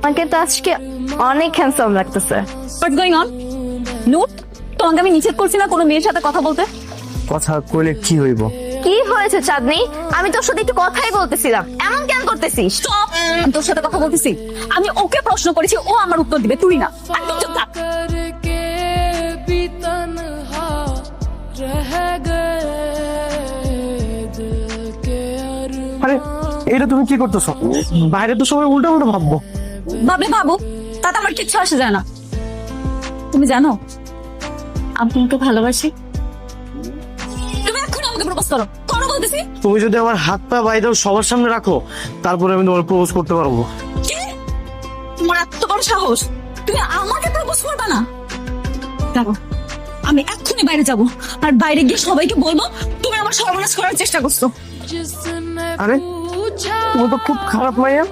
আমাকে তো আজকে অনেক হ্যান্ডসাম লাগতেছে। হোয়াটস গোইং অন? নূর, তোমাকে আমি নিষেধ করছি না কোনো মেয়ের সাথে কথা বলতে? কথা কইলে কি হইব? কি হয়েছে চাঁদনি? আমি তোর সাথে একটু কথাই বলতেছিলাম, এমন কেন করতেছিস? স্টপ! আমি তোর সাথে কথা বলতেছি। আমি ওকে প্রশ্ন করেছি, ও আমার উত্তর দিবে, তুই না। একদম চুপ থাক। আরে এটা তুমি কি করতেছো? বাইরে তো সবাই উল্টা উল্টা ভাববো। ভাবলে ভাবো, তাতে আমার কিচ্ছু আসে যায় না। তুমি জানো আমি তোমাকে ভালোবাসি। তুমি এখন আমাকে প্রপোজ করো, করো বলতেছি। তুমি যদি আমার হাত পা বাইরে সবার সামনে রাখো, তারপরে আমি তোমার প্রপোজ করতে পারবো। কি? তোমার এত বড় সাহস, তুমি আমাকে প্রপোজ করবে না? দেখো, আমি এক্ষুনি বাইরে যাব, আর বাইরে গিয়ে সবাইকে বলবো তুমি আমার সর্বনাশ করার চেষ্টা করছো। আরে তুমি তো খুব খারাপ মাইয়া।